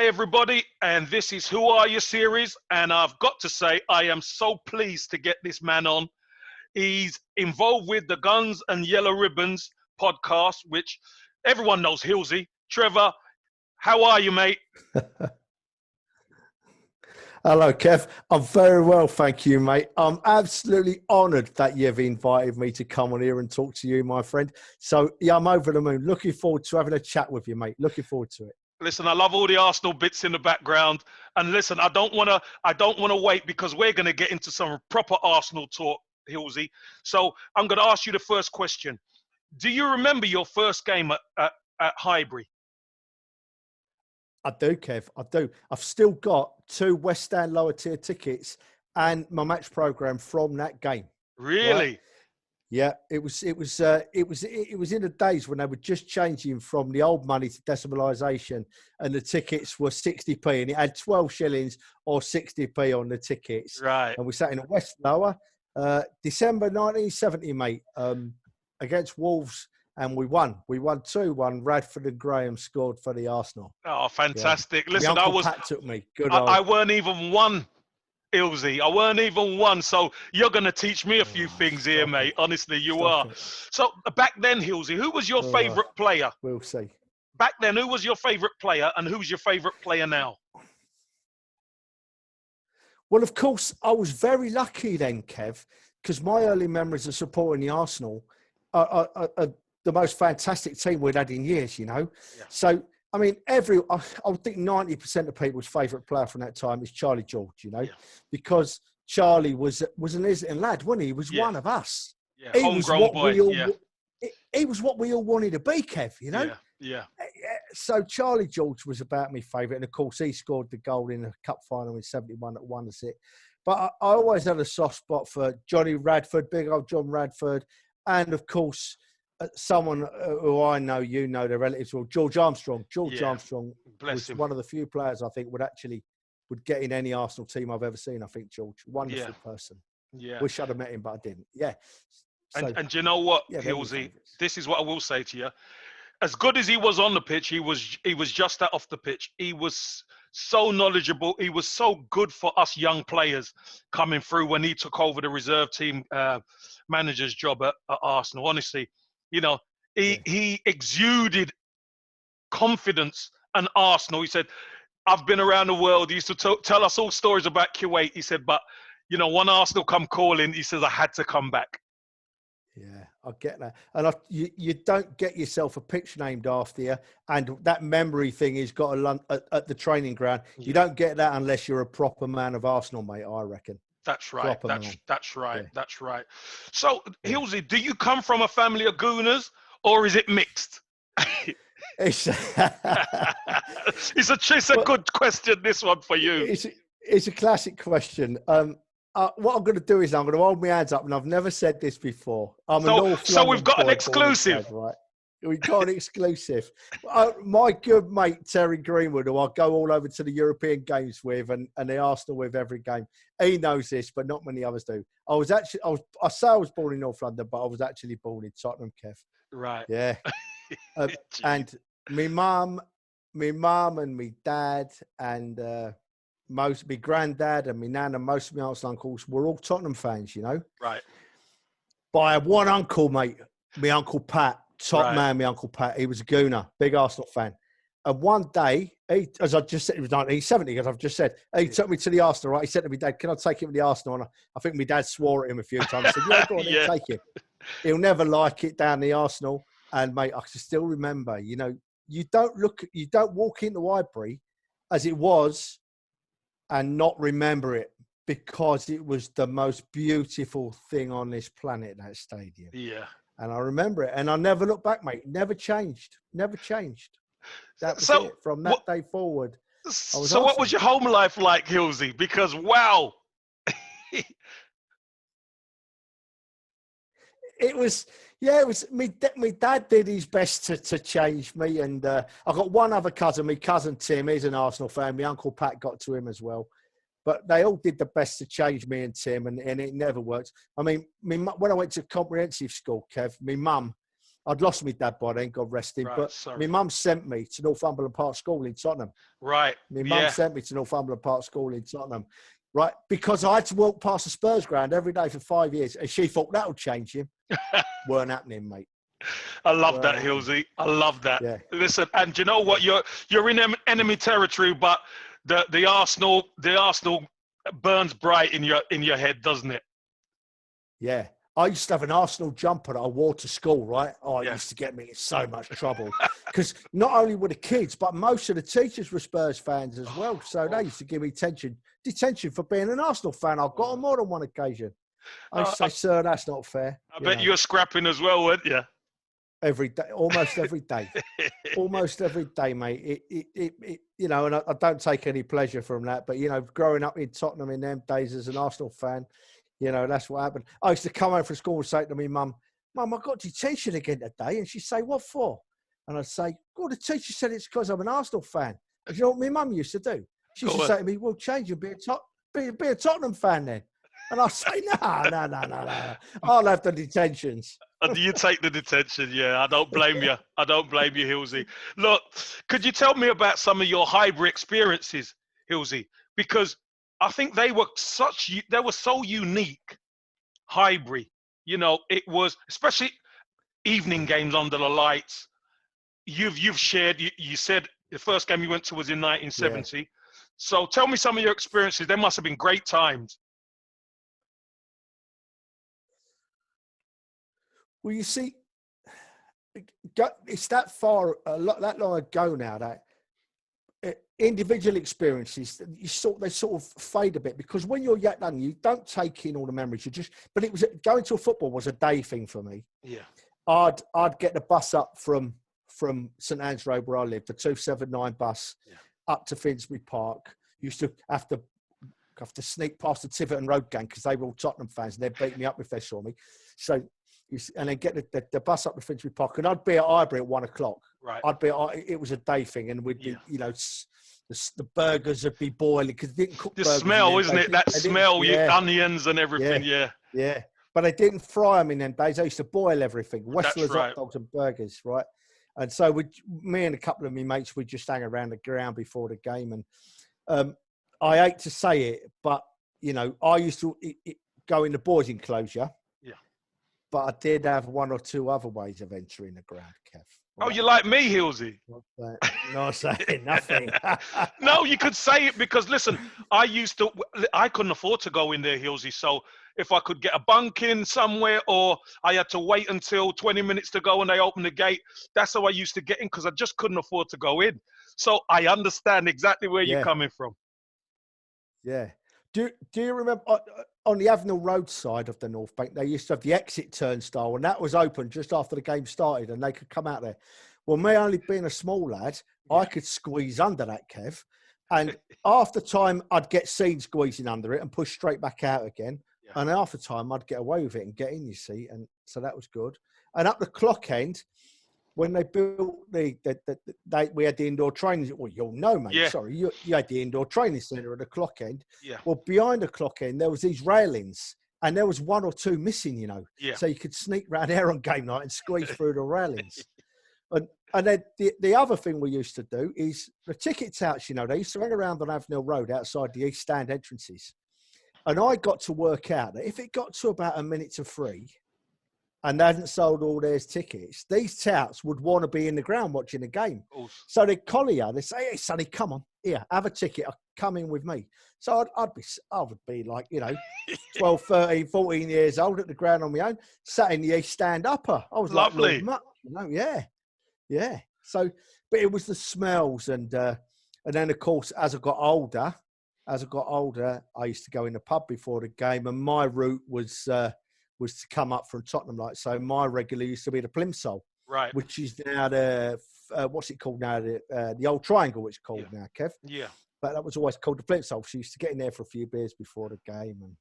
Hi, everybody, and this is Who Are You series, and I've got to say, I am so pleased to get this man on. He's involved with the Guns and Yellow Ribbons podcast, which everyone knows Hillsy. Trevor, how are you, mate? Hello, Kev. I'm very well, thank you, mate. I'm absolutely honoured that you've invited me to come on here and talk to you, my friend. So, yeah, I'm over the moon. Looking forward to having a chat with you, mate. Looking forward to it. Listen, I love all the Arsenal bits in the background. And listen, I don't want to wait because we're going to get into some proper Arsenal talk, Hillsy. So I'm going to ask you the first question. Do you remember your first game at Highbury? I do, Kev. I do. I've still got 2 West Stand lower tier tickets and my match programme from that game. Really? Right? Yeah, it was in the days when they were just changing from the old money to decimalisation, and the tickets were 60p, and it had 12 shillings or 60p on the tickets. Right. And we sat in the West Lower, December 1970, mate, against Wolves, and we won. We won 2-1. Radford and Graham scored for the Arsenal. Oh, fantastic! Yeah. Listen, Pat took me. I weren't even one. Hillsy, I weren't even one, so you're going to teach me a few things here, mate. Honestly, you are. So back then, Hillsy, who was your favourite player? We'll see. Back then, who was your favourite player, and who's your favourite player now? Well, of course, I was very lucky then, Kev, because my early memories of supporting the Arsenal are the most fantastic team we'd had in years, you know. Yeah. So, I mean, I would think 90% of people's favourite player from that time is Charlie George, you know, because Charlie was an Islington lad, wasn't he? He was one of us. Yeah, homegrown boy. He was what we all wanted to be, Kev, you know? Yeah. So Charlie George was about my favourite. And, of course, he scored the goal in the cup final in 71 that won us it. But I always had a soft spot for Johnny Radford, big old John Radford. And, of course, someone who I know, you know, the relatives, well, George Armstrong. Armstrong was one of the few players I think would get in any Arsenal team I've ever seen. I think George, wonderful person. Yeah, wish I'd have met him, but I didn't. Yeah. So, and you know what, Hillsy, this is what I will say to you. As good as he was on the pitch, he was just that off the pitch. He was so knowledgeable. He was so good for us young players coming through when he took over the reserve team manager's job at Arsenal. Honestly. You know, he exuded confidence and Arsenal. He said, I've been around the world. He used to tell us all stories about Kuwait. He said, but, you know, when Arsenal come calling, he says, I had to come back. Yeah, I get that. And you don't get yourself a pitch named after you. And that memory thing is got at the training ground. Yeah. You don't get that unless you're a proper man of Arsenal, mate, I reckon. That's right. That's right. Yeah. That's right. So, Hillsy, do you come from a family of Gooners or is it mixed? It's a good question, this one for you. It's a classic question. What I'm going to do is I'm going to hold my hands up, and I've never said this before. So we've got an exclusive. Right? We got an exclusive. My good mate, Terry Greenwood, who I go all over to the European games with and the Arsenal with every game. He knows this, but not many others do. I say I was born in North London, but I was actually born in Tottenham, Kev. Right. Yeah. And my mum and my dad and my granddad and my nan and most of my aunts and uncles were all Tottenham fans, you know. Right. But I had one uncle, mate, my Uncle Pat. Top man, my Uncle Pat. He was a Gooner, big Arsenal fan. And one day, as I just said, it was 1970, as I've just said, he took me to the Arsenal, right? He said to me, Dad, can I take him to the Arsenal? And I think my dad swore at him a few times. I said, yeah, go on, take him. He'll never like it down the Arsenal. And, mate, I can still remember, you know, you don't walk into Highbury as it was and not remember it, because it was the most beautiful thing on this planet, that stadium. Yeah. And I remember it, and I never looked back, mate. Never changed. That was it. From that day forward. What was your home life like, Hillsy? Because, wow. It was me dad did his best to change me. And I got one other cousin, my cousin Tim. He's an Arsenal fan. My Uncle Pat got to him as well. But they all did the best to change me and Tim, and it never worked. I mean, when I went to comprehensive school, Kev, my mum I'd lost my dad by then, God rest him. Right, but my mum sent me to Northumberland Park School in Tottenham. Right. My mum sent me to Northumberland Park School in Tottenham. Right, because I had to walk past the Spurs ground every day for 5 years, and she thought that would change him. Weren't happening, mate. I love that, Hillsy. I love that. Yeah. Listen, and you know what? You're in enemy territory, but the Arsenal burns bright in your head, doesn't it? Yeah. I used to have an Arsenal jumper that I wore to school, right? Oh, it used to get me in so much trouble. Because not only were the kids, but most of the teachers were Spurs fans as well. So they used to give me detention for being an Arsenal fan. I got on more than one occasion. I used to say, sir, that's not fair. I bet you were scrapping as well, weren't you? Every day, almost every day. Almost every day, mate. It you know, and I don't take any pleasure from that. But, you know, growing up in Tottenham in them days as an Arsenal fan, you know, that's what happened. I used to come home from school and say to me, Mum, I got detention again today. And she'd say, what for? And I'd say, well, the teacher said it's because I'm an Arsenal fan. And you know what my mum used to do? She used to say to me, well, change and be a Tottenham fan then. And I'd say, no. I'll have the detentions. You take the detention, yeah. I don't blame you. I don't blame you, Hillsy. Look, could you tell me about some of your Highbury experiences, Hillsy? Because I think they were so unique, Highbury. You know, it was, especially evening games under the lights. You've shared, you said the first game you went to was in 1970. Yeah. So tell me some of your experiences. There must have been great times. Well, you see, it's that long ago now that individual experiences, they sort of fade a bit, because when you're young, you don't take in all the memories. But it was going to a football was a day thing for me. Yeah, I'd get the bus up from St Anne's Road where I lived, the 279 bus, up to Finsbury Park. Used to have to sneak past the Tiverton Road gang because they were all Tottenham fans and they'd beat me up if they saw me. So. And then get the bus up to Finsbury Park, and I'd be at Highbury at 1 o'clock. Right. It was a day thing, and we'd be, you know, the burgers would be boiling because they didn't cook. The burgers smell, isn't it? That smell, onions and everything. Yeah. But they didn't fry them in them days. They used to boil everything. Westlers, hot dogs, and burgers, right? And so me and a couple of my mates, we'd just hang around the ground before the game. And I hate to say it, but you know, I used to go in the boys' enclosure. But I did have one or two other ways of entering the ground, Kev. Right? Oh, you like me, Hillsy? Not saying nothing. No, you could say it because, listen, I couldn't afford to go in there, Hillsy. So if I could get a bunk in somewhere, or I had to wait until 20 minutes to go and they opened the gate, that's how I used to get in, because I just couldn't afford to go in. So I understand exactly where you're coming from. Yeah. Do you remember on the Avenel Road side of the North Bank, they used to have the exit turnstile, and that was open just after the game started, and they could come out there. Well, me only being a small lad, I could squeeze under that, Kev. And half the time, I'd get seen squeezing under it and push straight back out again. Yeah. And half the time, I'd get away with it and get in, you see. And so that was good. And up the clock end, when they built we had the indoor training. Well, you'll know, mate. Yeah. Sorry, you had the indoor training centre at the clock end. Yeah. Well, behind the clock end, there was these railings, and there was one or two missing. You know. Yeah. So you could sneak round there on game night and squeeze through the railings. And then the other thing we used to do is the ticket touts. You know, they used to hang around on Avenel Road outside the East Stand entrances, and I got to work out that if it got to about 1:03. And they hadn't sold all their tickets, these touts would want to be in the ground watching the game. Oof. So they'd collar you. They'd say, hey, Sonny, come on. Here, have a ticket. Come in with me. So I would be like, you know, 12, 13, 14 years old at the ground on my own, sat in the East Stand upper. I was lovely. Like, you know, yeah. So, but it was the smells. And then, of course, as I got older, I used to go in the pub before the game, and my route was to come up from Tottenham. Like, so my regular used to be the Plimsoll, right, which is now the what's it called now, the Old Triangle, it's called now, Kev. Yeah, but that was always called the Plimsoll. So you used to get in there for a few beers before the game, and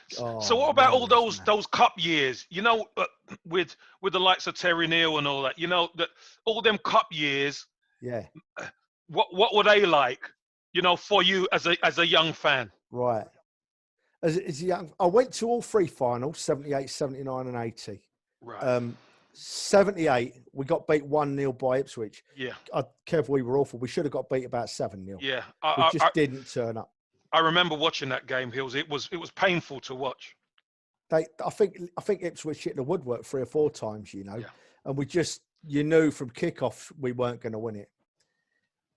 so what about all those cup years, you know, with the likes of Terry Neal and all that, you know, that all them cup years, what were they like, you know, for you as a young fan? Right. As a young, I went to all three finals, 78, 79 and 80. Right. 78, we got beat 1-0 by Ipswich. Yeah. Kev, we were awful. We should have got beat about 7-0. Yeah. We just didn't turn up. I remember watching that game, Hills. It was painful to watch. I think Ipswich hit the woodwork 3 or 4 times, you know, Yeah. and we just, you knew from kickoff we weren't going to win it.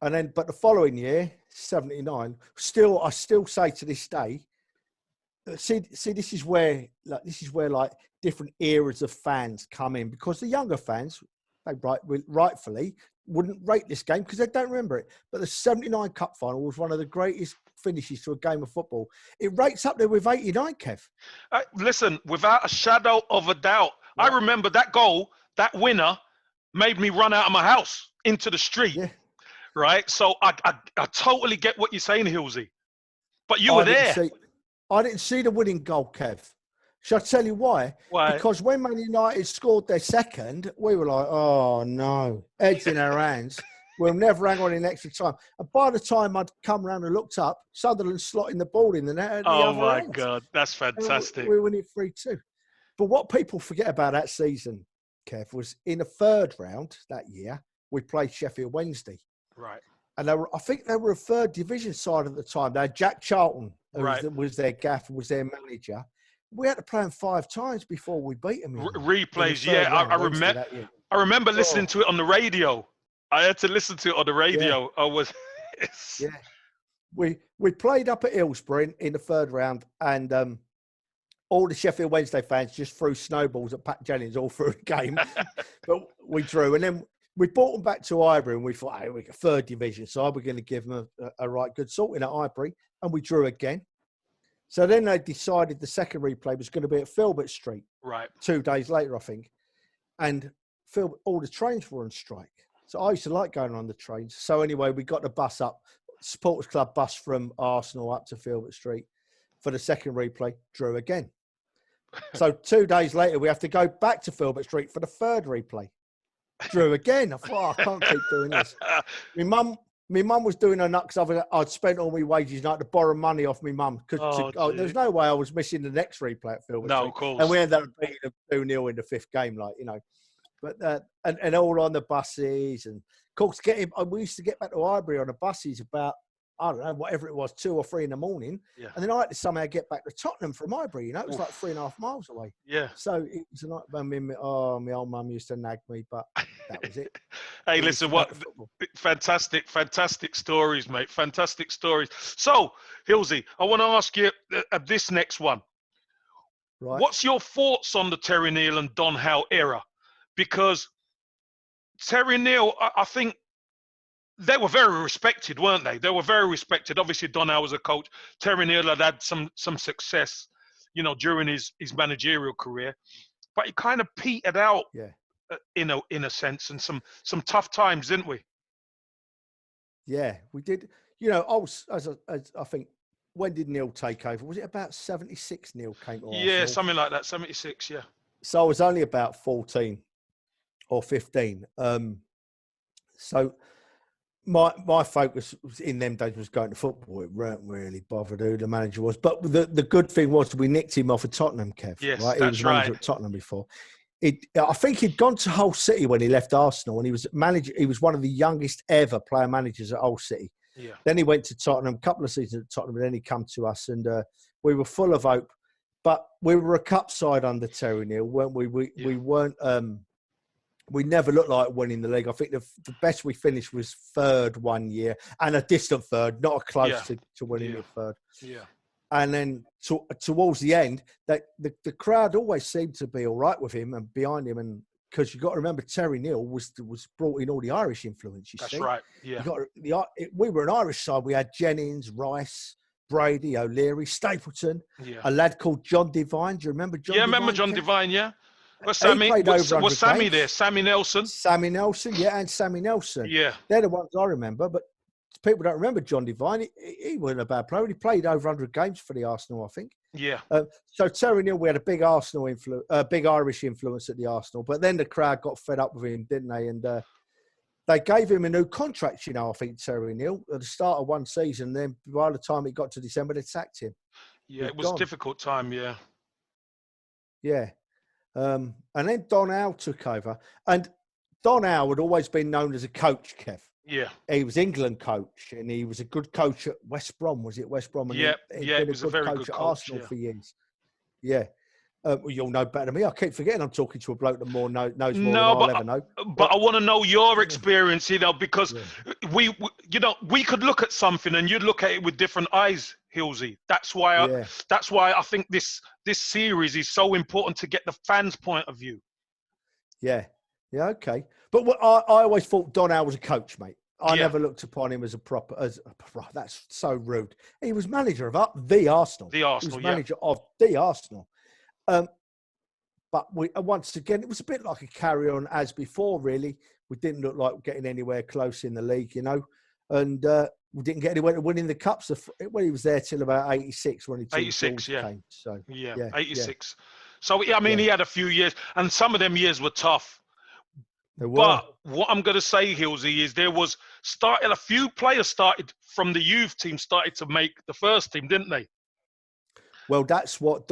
And then, but the following year, 79, I still say to this day, see, this is where different eras of fans come in, because the younger fans, they rightfully wouldn't rate this game because they don't remember it. But the 79 Cup final was one of the greatest finishes to a game of football. It rates up there with 89, Kev. Listen, without a shadow of a doubt, yeah. I remember that goal, that winner, made me run out of my house into the street. Yeah. Right? So I totally get what you're saying, Hillsy. But you were there. I didn't see the winning goal, Kev. Shall I tell you why? Why? Because when Man United scored their second, we were like, oh, no. Heads in our hands. We'll never hang on in extra time. And by the time I'd come around and looked up, Sutherland slotting the ball in the net. Oh, my God. That's fantastic. We were winning 3-2. But what people forget about that season, Kev, was in the third round that year, we played Sheffield Wednesday. Right. And I think they were a third division side at the time. They had Jack Charlton, who was their gaffer, was their manager. We had to play them 5 times before we beat them. Replays, yeah. I remember listening to it on the radio. I had to listen to it on the radio. Yeah. Yeah. We played up at Hillsborough in the third round, and all the Sheffield Wednesday fans just threw snowballs at Pat Jennings all through the game. But we drew, and then we brought them back to Highbury, and we thought, hey, we're a third division side. We're going to give them a right good sorting at Highbury, and we drew again. So then they decided the second replay was going to be at Filbert Street. Right. 2 days later, I think. And all the trains were on strike. So I used to like going on the trains. So anyway, we got the bus up, Supporters Club bus from Arsenal up to Filbert Street for the second replay, drew again. So 2 days later, we have to go back to Filbert Street for the third replay. Drew again. I thought, I can't keep doing this. My mum was doing her nuts. I'd spent all my wages and I had to borrow money off my mum. There's no way I was missing the next replay at Filbert Street. No, of course. And we ended up beating them 2-0 in the 5th game, like, you know. But and all on the buses. And of course, we used to get back to Highbury on the buses about, I don't know, whatever it was, 2 or 3 in the morning. Yeah. And then I had to somehow get back to Tottenham from Highbury, you know. It was like 3.5 miles away. Yeah. So it was a night when my old mum used to nag me, but that was it. Hey, listen, fantastic stories, mate. Fantastic stories. So, Hillsy, I want to ask you this next one. Right. What's your thoughts on the Terry Neal and Don Howe era? Because Terry Neal, I think, they were very respected, weren't they? They were very respected. Obviously, Don Howe was a coach. Terry Neal had some success, you know, during his managerial career, but he kind of petered out, in a sense, and some tough times, didn't we? Yeah, we did. You know, I think, when did Neal take over? Was it about 76? Neal came to Arsenal? Yeah, something like that. 76. Yeah. So I was only about 14 or 15. So my focus was in them days was going to football. It weren't really bothered who the manager was. But the good thing was we nicked him off of Tottenham, Kev. Yes, right? That's he was manager at Tottenham before. I think he'd gone to Hull City when he left Arsenal, and he was manager. He was one of the youngest ever player managers at Hull City. Yeah. Then he went to Tottenham, a couple of seasons at Tottenham, and then he come to us, and we were full of hope. But we were a cup side under Terry Neal, weren't we? We weren't. We never looked like winning the league. I think the best we finished was third one year, and a distant third, not a close to winning the third. Yeah. And then towards the end, that the crowd always seemed to be all right with him and behind him, and because you got to remember Terry Neal was brought in all the Irish influence. You see, that's right. Yeah. We were an Irish side. We had Jennings, Rice, Brady, O'Leary, Stapleton, a lad called John Devine. Do you remember John? Yeah, I Devine, remember John Devine. Yeah. Was Sammy there? Sammy Nelson? Sammy Nelson, yeah, and Sammy Nelson. Yeah. They're the ones I remember, but people don't remember John Devine. He wasn't a bad player. He played over 100 games for the Arsenal, I think. Yeah. So Terry Neal, we had a big big Irish influence at the Arsenal, but then the crowd got fed up with him, didn't they? And they gave him a new contract, you know, I think, Terry Neal, at the start of one season. Then by the time it got to December, they sacked him. Yeah, it was a difficult time, yeah. Yeah. And then Don Howe took over. And Don Howe had always been known as a coach, Kev. Yeah. He was England coach, and he was a good coach at West Brom. Was it West Brom? And Yeah, he'd yeah, been it was a very good at coach, Arsenal for years. Yeah. Well, you'll know better than me. I keep forgetting I'm talking to a bloke that knows more than I'll ever know. But I want to know your experience, because yeah. we could look at something and you'd look at it with different eyes, Hillsy. That's why I think this series is so important to get the fans' point of view. Yeah. Yeah. Okay. But I always thought Don Howe was a coach, mate. I never looked upon him as that's so rude. He was manager of the Arsenal. The Arsenal, he was manager of the Arsenal. But once again, it was a bit like a carry on as before, really. We didn't look like getting anywhere close in the league, and we didn't get anywhere to winning the cups when he was there till about 86 when he 86, came. So, yeah, yeah 86. Yeah. So, he had a few years, and some of them years were tough. They were. But what I'm going to say, Hillsy, is a few players started from the youth team, started to make the first team, didn't they? Well, that's what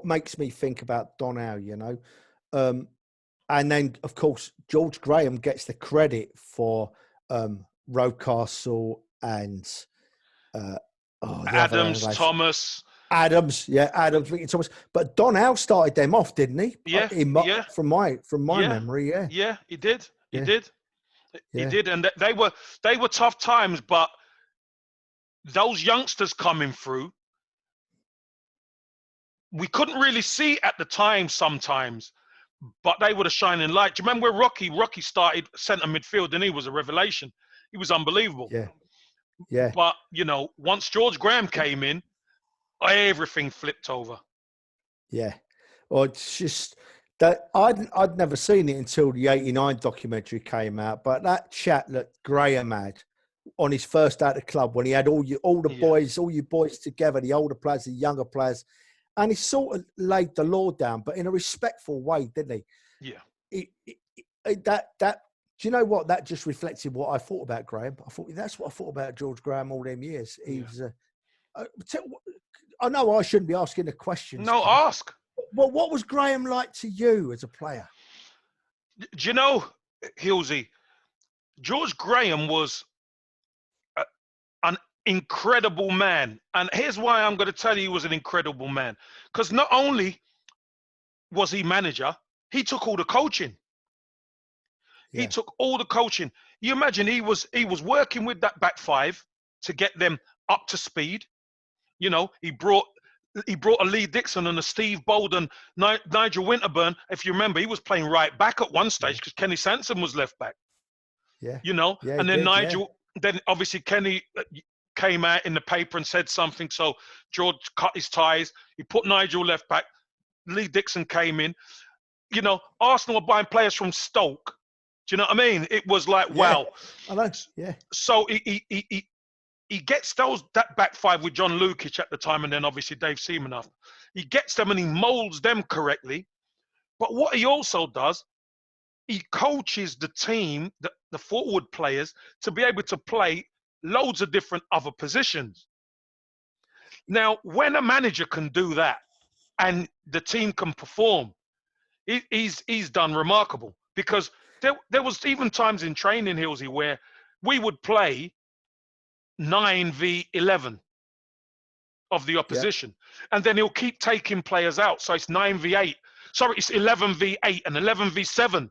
makes me think about Don Howe, and then, of course, George Graham gets the credit for Rocastle and Adams, Thomas. Adams, Thomas. But Don Howe started them off, didn't he? Yeah, From my memory, yeah. Yeah, he did. He did. He did, and they were tough times. But those youngsters coming through, we couldn't really see at the time sometimes, but they were a shining light. Do you remember where Rocky started centre midfield, and he was a revelation. He was unbelievable. Yeah. Yeah. But, once George Graham came in, everything flipped over. Yeah. Well, it's just that I'd never seen it until the 89 documentary came out, but that chat that Graham had on his first out of club, when he had all you boys together, the older players, the younger players, and he sort of laid the law down, but in a respectful way, didn't he? Yeah. Do you know what? That just reflected what I thought about Graham. That's what I thought about George Graham all them years. He was. I know I shouldn't be asking the questions. No, ask. Well, what was Graham like to you as a player? Do you know, Hillsy, George Graham was an incredible man. And here's why I'm going to tell you he was an incredible man. Because not only was he manager, he took all the coaching. Yeah. He took all the coaching. You imagine he was working with that back five to get them up to speed. He brought a Lee Dixon and a Steve Bolden, Nigel Winterburn. If you remember, he was playing right back at one stage because Kenny Sansom was left back. Yeah. And then Nigel, then obviously Kenny came out in the paper and said something. So George cut his ties. He put Nigel left back. Lee Dixon came in. Arsenal were buying players from Stoke. Do you know what I mean? It was like, wow. I know. Yeah. So he gets that back five with John Lukic at the time, and then obviously Dave Seaman. He gets them and he molds them correctly. But what he also does, he coaches the team, the forward players, to be able to play loads of different other positions. Now, when a manager can do that and the team can perform, he's done remarkable. Because there was even times in training, Hillsy, where we would play 9v11 of the opposition. Yeah. And then he'll keep taking players out. So it's 9v8. Sorry, it's 11v8 and 11v7.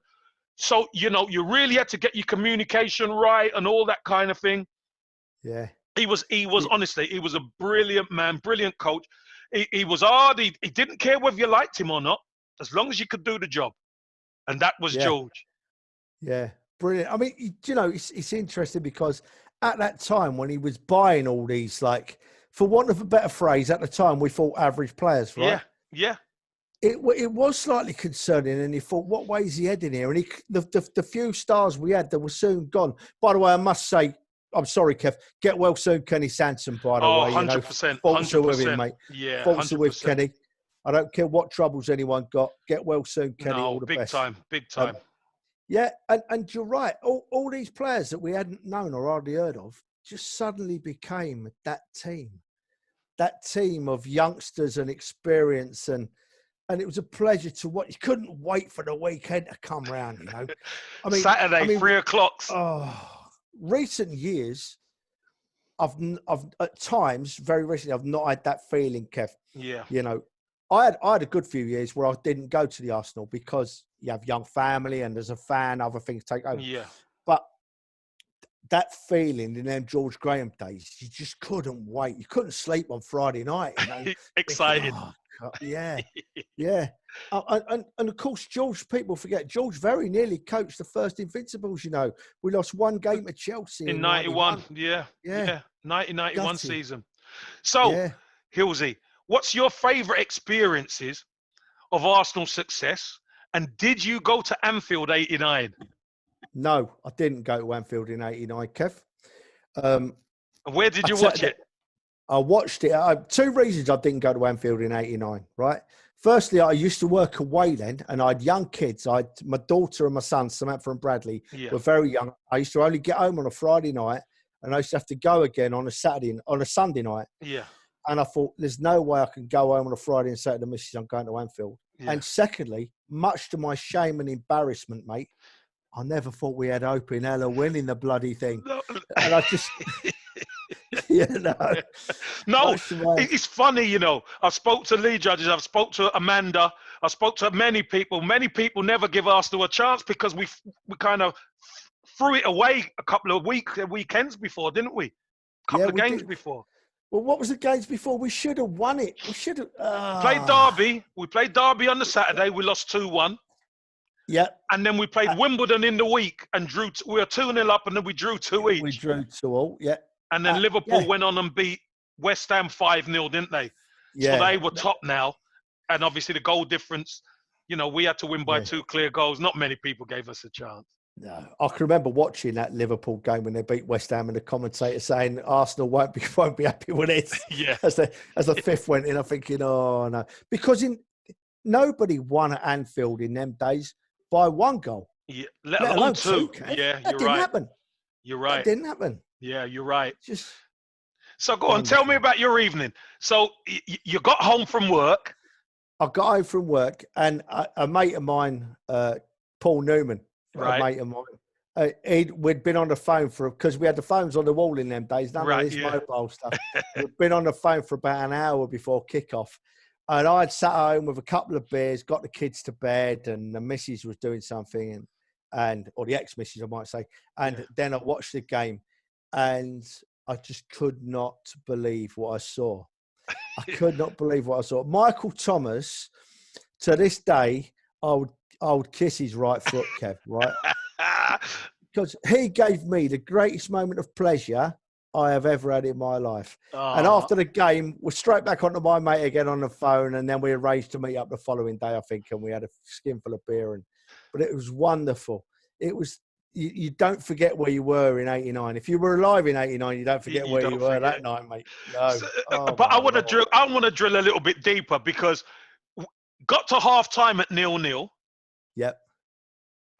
So, you really had to get your communication right and all that kind of thing. Yeah. He was honestly, he was a brilliant man, brilliant coach. He was hard. He didn't care whether you liked him or not, as long as you could do the job. And that was George. Yeah. Brilliant. I mean, it's interesting because at that time when he was buying all these, like, for want of a better phrase, at the time we thought average players, right? Yeah. It was slightly concerning, and he thought, what way is he heading here? And the few stars we had, they were soon gone. By the way, I must say, I'm sorry, Kev. Get well soon, Kenny Sansom, by the way. 100%. Thoughts are with him, mate. Yeah, thoughts are with Kenny. I don't care what troubles anyone got. Get well soon, Kenny. All the best. Big time. Yeah, and you're right. All these players that we hadn't known or hardly heard of just suddenly became that team of youngsters and experience. And and it was a pleasure to watch. You couldn't wait for the weekend to come round, you know. Saturday, 3:00. Oh, recent years, I've at times, very recently, I've not had that feeling, Kev. Yeah. You know, I had a good few years where I didn't go to the Arsenal because you have young family and as a fan, other things take over. Yeah. But that feeling in them George Graham days, you just couldn't wait. You couldn't sleep on Friday night. You know? Excited. Thinking, oh, God, yeah, yeah. And of course, George, people forget, George very nearly coached the first Invincibles, you know. We lost one game at Chelsea in 91. Yeah. 1991 Gutted. season. So, Hillsy, what's your favourite experiences of Arsenal success? And did you go to Anfield 89? No, I didn't go to Anfield in 89, Kev. And where did you watch it? I watched it. Two reasons I didn't go to Anfield in 89, right? Firstly, I used to work away then, and I had young kids. My daughter and my son, Samantha and Bradley, were very young. I used to only get home on a Friday night, and I used to have to go again on a Sunday night. Yeah. And I thought, there's no way I can go home on a Friday and say to the missus, I'm going to Anfield. Yeah. And secondly, much to my shame and embarrassment, mate, I never thought we had hope in hell of winning the bloody thing. No. And I just... No, it's funny, you know. I spoke to Lee Judges, I've spoke to Amanda, I spoke to many people. Many people never give Arsenal a chance because we kind of threw it away a couple of weekends before, didn't we? A couple of games before. Well, what was the games before? We should have won it. We should have played Derby. We played Derby on the Saturday. We lost 2-1. Yeah. And then we played Wimbledon in the week and drew. We were 2-0 up, and then we drew 2 each. We drew 2-2. Yeah. And then Liverpool went on and beat West Ham 5-0, didn't they? Yeah. So they were top now. And obviously the goal difference, you know, we had to win by 2 clear goals. Not many people gave us a chance. No, I can remember watching that Liverpool game when they beat West Ham and the commentator saying Arsenal won't be happy with it. Yeah. As the fifth went in, I'm thinking, oh no, because nobody won at Anfield in them days by 1 goal. Yeah, let alone 2. Yeah, that didn't happen. You're right. That didn't happen. Yeah, you're right. So go on, wonderful. Tell me about your evening. So you got home from work. I got home from work, and a mate of mine, Paul Newman. Right. A mate of mine. We'd been on the phone because we had the phones on the wall in them days, none of this mobile stuff. We'd been on the phone for about an hour before kickoff. And I'd sat home with a couple of beers, got the kids to bed, and the missus was doing something, or the ex-missus, I might say. And then I watched the game, and I just could not believe what I saw. I could not believe what I saw. Michael Thomas, to this day, I would kiss his right foot, Kev, right? Because he gave me the greatest moment of pleasure I have ever had in my life. And after the game, we're straight back onto my mate again on the phone, and then we arranged to meet up the following day, I think, and we had a skinful of beer. But it was wonderful. It was. You don't forget where you were in 89. If you were alive in 89, you don't forget where you were that night, mate. No. But I want to drill a little bit deeper because got to half time at 0-0. Yep.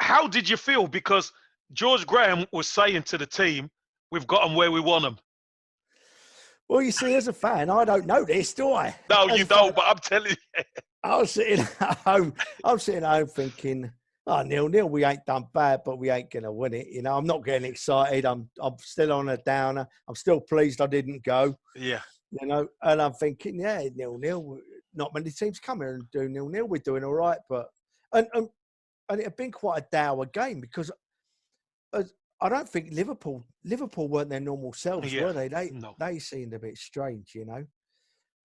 How did you feel? Because George Graham was saying to the team, we've got them where we want them. Well, you see, as a fan, I don't know this, do I? No, you don't, but I'm telling you. I'm sitting at home thinking, oh, 0-0, we ain't done bad, but we ain't going to win it. You know, I'm not getting excited. I'm still on a downer. I'm still pleased I didn't go. Yeah. You know, and I'm thinking, 0-0. Not many teams come here and do 0-0. We're doing all right, but and it had been quite a dour game because I don't think Liverpool weren't their normal selves, were they? They seemed a bit strange, you know.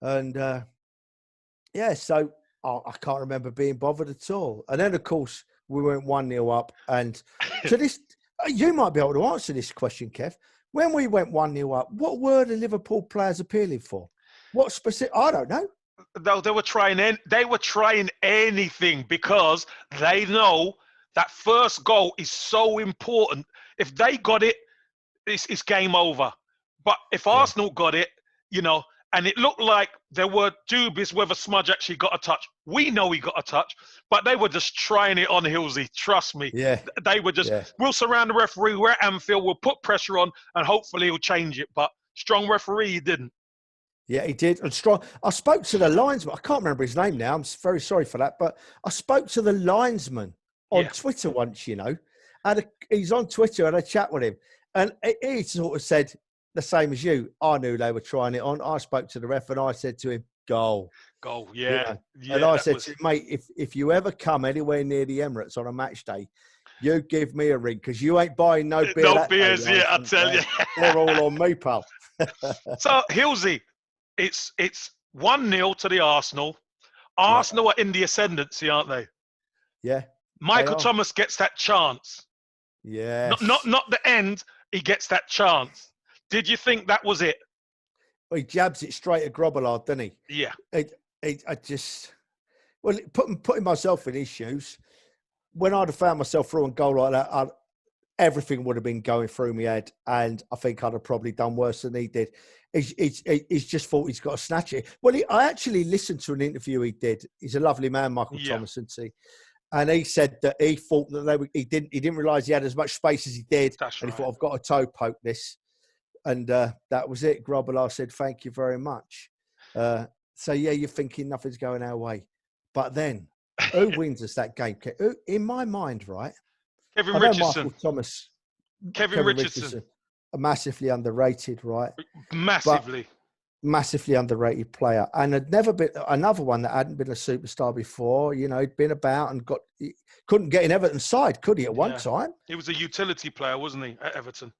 And so I can't remember being bothered at all. And then, of course, we went 1-0 up. And to this, you might be able to answer this question, Kev. When we went 1-0 up, what were the Liverpool players appealing for? What specific? I don't know. No, they were trying anything because they know that first goal is so important. If they got it, it's game over. But if Arsenal got it, you know, and it looked like there were dubious whether Smudge actually got a touch. We know he got a touch, but they were just trying it on Hillsy. Trust me. Yeah. They were just, we'll surround the referee. We're at Anfield. We'll put pressure on and hopefully he'll change it. But strong referee, he didn't. Yeah, he did. And strong. I spoke to the linesman. I can't remember his name now. I'm very sorry for that. But I spoke to the linesman on Twitter once, he's on Twitter and I chat with him. And he sort of said the same as you. I knew they were trying it on. I spoke to the ref and I said to him, goal. Goal, yeah. And I said to him, mate, if you ever come anywhere near the Emirates on a match day, you give me a ring because you ain't buying no beer. No beers, yeah, I tell you. They're all on me, pal. So, Hillsy, it's 1-0 to the Arsenal. Arsenal are in the ascendancy, aren't they? Yeah. Michael Thomas gets that chance. Yeah. Not the end. He gets that chance. Did you think that was it? Well, he jabs it straight at Grobbelaar, doesn't he? Yeah. Putting myself in his shoes, when I'd have found myself through a goal like that, everything would have been going through my head, and I think I'd have probably done worse than he did. He's just thought he's got to snatch it. Well, I actually listened to an interview he did. He's a lovely man, Michael Thomas, isn't he? And he said that he thought that he didn't realise he had as much space as he did. That's and right. He thought, I've got to toe poke this. And that was it. Grobbelaar said, thank you very much. So, you're thinking nothing's going our way. But then, who wins us that game? In my mind, right? Kevin Richardson. Michael Thomas. Kevin Richardson. Massively underrated, right? Massively. Massively underrated player. And had never been another one that hadn't been a superstar before. He'd been about and couldn't get in Everton's side, could he, at one time? He was a utility player, wasn't he, at Everton?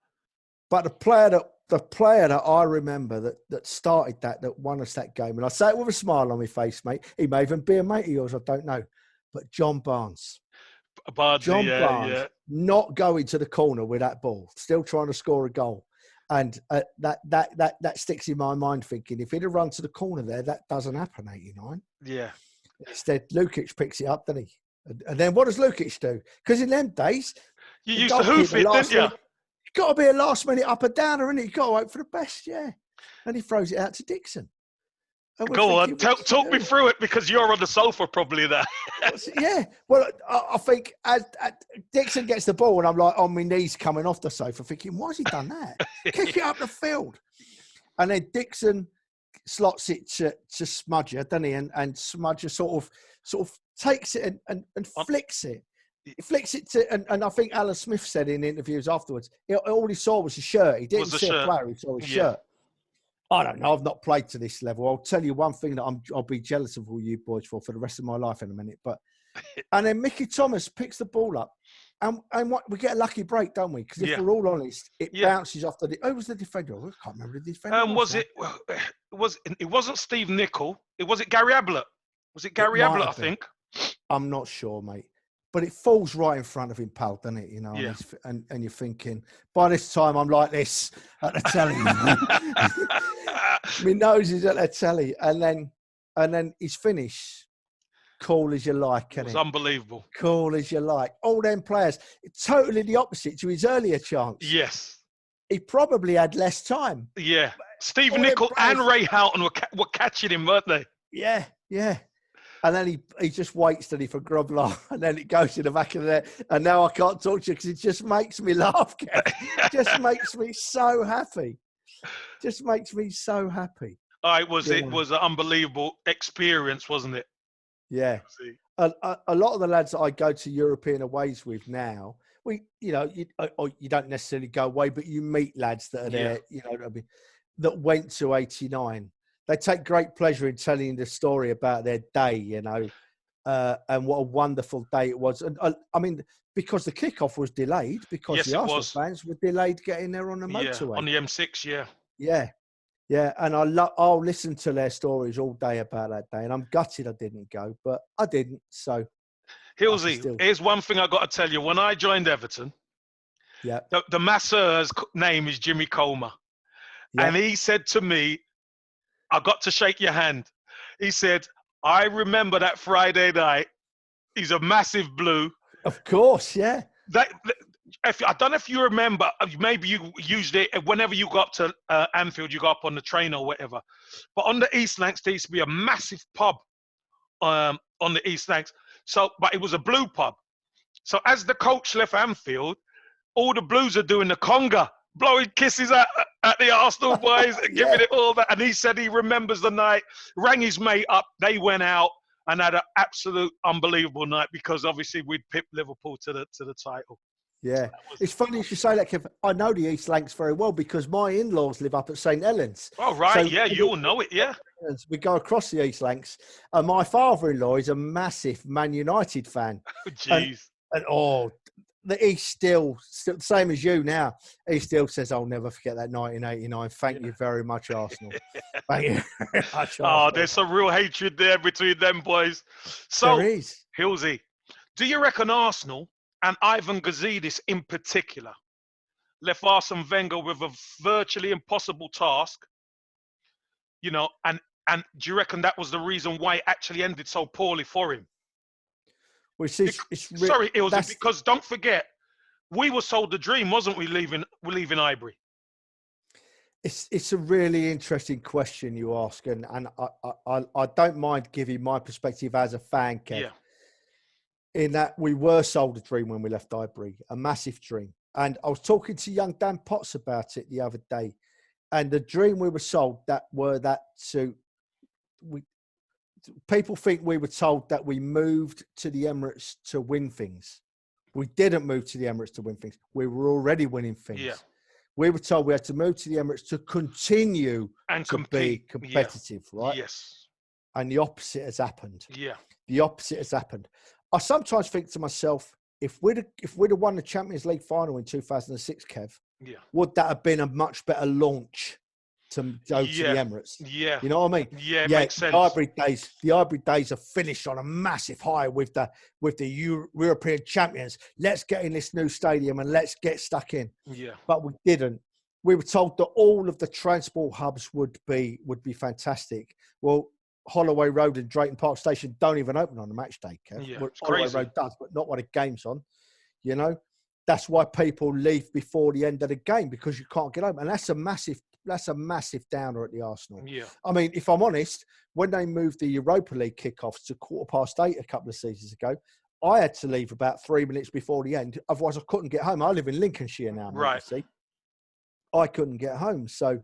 But the player that I remember that started that won us that game, and I say it with a smile on my face, mate. He may even be a mate of yours, I don't know. But John Barnes. Barnes not going to the corner with that ball, still trying to score a goal. And that sticks in my mind thinking, if he'd have run to the corner there, that doesn't happen, 89. Yeah. Instead, Lukic picks it up, doesn't he? And then what does Lukic do? Because in them days, you used to hoof it, didn't you? Got to be a last minute up and downer, isn't it? You got to hope for the best, And he throws it out to Dixon. Go on, talk me through it because you're on the sofa probably there. Yeah, well, I think as Dixon gets the ball and I'm like on my knees coming off the sofa thinking, why has he done that? Kick it up the field. And then Dixon slots it to Smudger, doesn't he? And Smudger sort of takes it and flicks it. He flicks it to, and I think Alan Smith said in interviews afterwards, all he saw was a shirt. He didn't see a player, he saw a shirt. I don't know. I've not played to this level. I'll tell you one thing that I'll be jealous of all you boys for the rest of my life in a minute. But and then Mickey Thomas picks the ball up, and we get a lucky break, don't we? Because if we're all honest, it bounces off the. Who was the defender? I can't remember the defender. It wasn't Steve Nicol. Was it Gary Ablett? Was it Gary Ablett? I think. I'm not sure, mate. But it falls right in front of him, pal, doesn't it? And you're thinking, by this time I'm like this at the telly. My nose is at the telly. And then his finish, cool as you like. It was unbelievable. Cool as you like. All them players, totally the opposite to his earlier chance. Yes. He probably had less time. Yeah. Steve Nicol and Ray Houghton were catching him, weren't they? Yeah. And then he just waits till he for Grobbelaar, and then it goes in the back of the net. And now I can't talk to you because it just makes me laugh. It just makes me so happy. Just makes me so happy. It was an unbelievable experience, wasn't it? Yeah. A lot of the lads that I go to European aways with now, you don't necessarily go away, but you meet lads that are there, that went to 89. They take great pleasure in telling the story about their day, and what a wonderful day it was. And I mean, because the kickoff was delayed, because the Arsenal fans were delayed getting there on the motorway. On the M6, Yeah. And I'll listen to their stories all day about that day. And I'm gutted I didn't go, but I didn't. So, Hillsy, here's one thing I got to tell you. When I joined Everton, the masseur's name is Jimmy Comer, and he said to me, I got to shake your hand. He said, I remember that Friday night. He's a massive blue. Of course, yeah. I don't know if you remember, maybe you used it whenever you got to Anfield, you got up on the train or whatever. But on the East Lancs, there used to be a massive pub on the East Lancs. But it was a blue pub. So as the coach left Anfield, all the blues are doing the conga, blowing kisses at the Arsenal boys, giving it all that. And he said he remembers the night, rang his mate up, they went out and had an absolute unbelievable night because obviously we'd pipped Liverpool to the title. Yeah. It's funny you should say that, Kev. I know the East Lancs very well because my in-laws live up at St. Helens. Oh, right. So yeah, you all know it, yeah. We go across the East Lancs. And my father-in-law is a massive Man United fan. Oh, jeez. He's still same as you now. He still says, "I'll never forget that 1989. Thank you very much, Arsenal." Thank you very much, Arsenal. There's some real hatred there between them boys. So, there is. Hillsy, do you reckon Arsenal and Ivan Gazidis in particular left Arsene Wenger with a virtually impossible task? You know, and do you reckon that was the reason why it actually ended so poorly for him? Well, sorry, Hillsy, because don't forget, we were sold the dream, wasn't we? Leaving Highbury. It's a really interesting question you ask, and I don't mind giving my perspective as a fan, Kev. Yeah. In that we were sold a dream when we left Highbury, a massive dream. And I was talking to young Dan Potts about it the other day, and the dream we were sold people think we were told that we moved to the Emirates to win things. We didn't move to the Emirates to win things. We were already winning things. Yeah. We were told we had to move to the Emirates to continue to be competitive, right? Yes. And the opposite has happened. Yeah. The opposite has happened. I sometimes think to myself, if we'd have won the Champions League final in 2006, Kev, would that have been a much better launch to go to the Emirates? Yeah. You know what I mean? Yeah, it makes sense. The Highbury days are finished on a massive high with the European champions. Let's get in this new stadium and let's get stuck in. Yeah. But we didn't. We were told that all of the transport hubs would be fantastic. Well, Holloway Road and Drayton Park Station don't even open on a match day, Kev. Yeah, Holloway Road does, but not when the game's on. You know, that's why people leave before the end of the game because you can't get home, and that's a massive downer at the Arsenal. Yeah. I mean, if I'm honest, when they moved the Europa League kickoffs to 8:15 a couple of seasons ago, I had to leave about 3 minutes before the end. Otherwise, I couldn't get home. I live in Lincolnshire now, right? You see, I couldn't get home, so.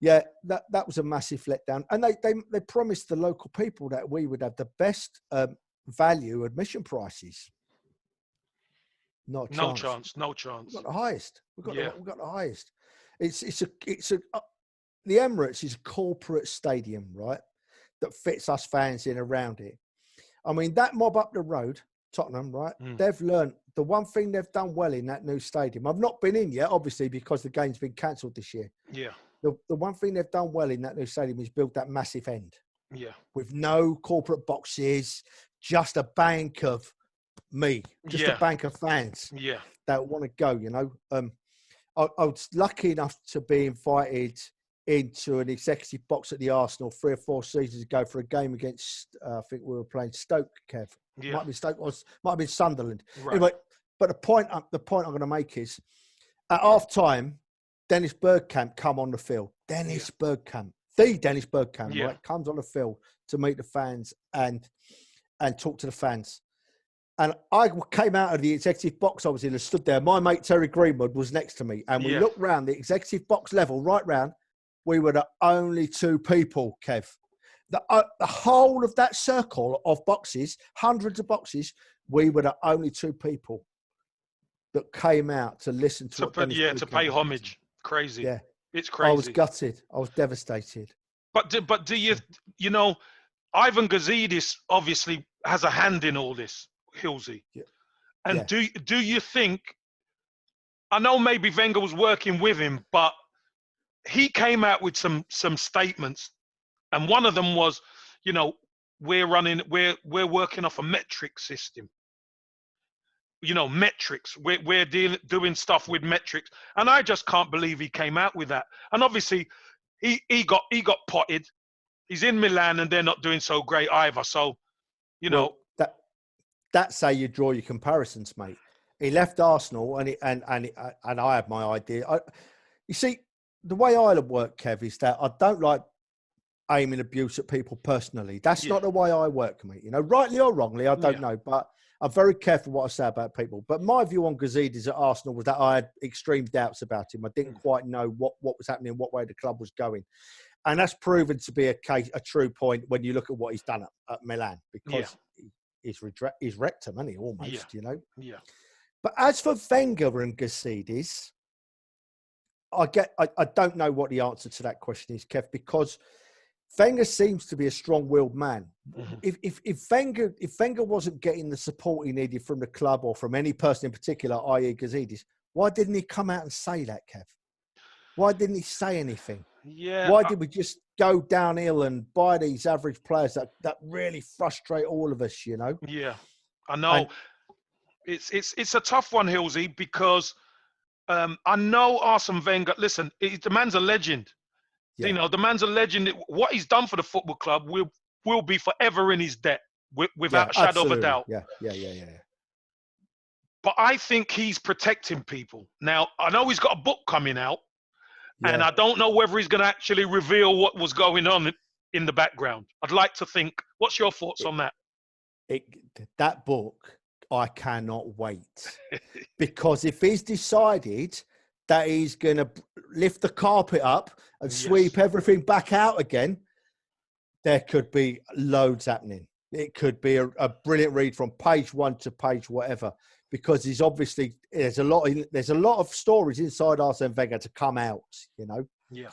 Yeah, that was a massive letdown. And they promised the local people that we would have the best value admission prices. Not a chance. No chance. We've got the highest. We've got the highest. The Emirates is a corporate stadium, right? That fits us fans in around it. I mean, that mob up the road, Tottenham, right? They've learned the one thing they've done well in that new stadium. I've not been in yet, obviously, because the game's been cancelled this year. Yeah. The one thing they've done well in that new stadium is build that massive end. Yeah. With no corporate boxes, just a bank of a bank of fans that want to go, you know. I was lucky enough to be invited into an executive box at the Arsenal 3 or 4 seasons ago for a game against, I think we were playing Stoke, Kev. Yeah. Might have been Stoke or might have been Sunderland. Right. Anyway, but the point I'm going to make is, at half time, Dennis Bergkamp come on the field. Dennis Bergkamp, right, comes on the field to meet the fans and talk to the fans. And I came out of the executive box I was in and stood there. My mate Terry Greenwood was next to me. And we looked round the executive box level, right round. We were the only 2 people, Kev. The whole of that circle of boxes, hundreds of boxes, we were the only 2 people that came out to listen to to pay homage. Crazy. Yeah. It's crazy. I was gutted. I was devastated. But do you know, Ivan Gazidis obviously has a hand in all this, Hillsy. Yeah. And do you think, I know maybe Wenger was working with him, but he came out with some statements, and one of them was, you know, we're working off a metric system. You know, metrics. We're doing stuff with metrics, and I just can't believe he came out with that. And obviously, he got potted. He's in Milan, and they're not doing so great either. So, you know, that's how you draw your comparisons, mate. He left Arsenal, and I had my idea. You see, the way I work, Kev, is that I don't like aiming abuse at people personally. That's not the way I work, mate. You know, rightly or wrongly, I don't know, but I'm very careful what I say about people. But my view on Gazidis at Arsenal was that I had extreme doubts about him. I didn't quite know what was happening, what way the club was going. And that's proven to be a true point when you look at what he's done at Milan, because he's wrecked him, hasn't he, almost, you know? Yeah. But as for Wenger and Gazidis, I don't know what the answer to that question is, Kev, because Wenger seems to be a strong-willed man. If Wenger wasn't getting the support he needed from the club or from any person in particular, i.e. Gazidis, why didn't he come out and say that, Kev? Why didn't he say anything? Yeah. Why did we just go downhill and buy these average players that really frustrate all of us, you know? Yeah, I know. It's a tough one, Hillsy, because I know Arsene Wenger. Listen, the man's a legend. Yeah. You know, the man's a legend. What he's done for the football club will be forever in his debt, without a shadow of a doubt. Yeah. But I think he's protecting people. Now, I know he's got a book coming out, and I don't know whether he's going to actually reveal what was going on in the background. I'd like to think. What's your thoughts on that? That book, I cannot wait. Because if he's decided that he's going to lift the carpet up and sweep everything back out again, there could be loads happening. It could be a brilliant read from page 1 to page whatever, because there's a lot of stories inside Arsene Wenger to come out, you know. Yeah.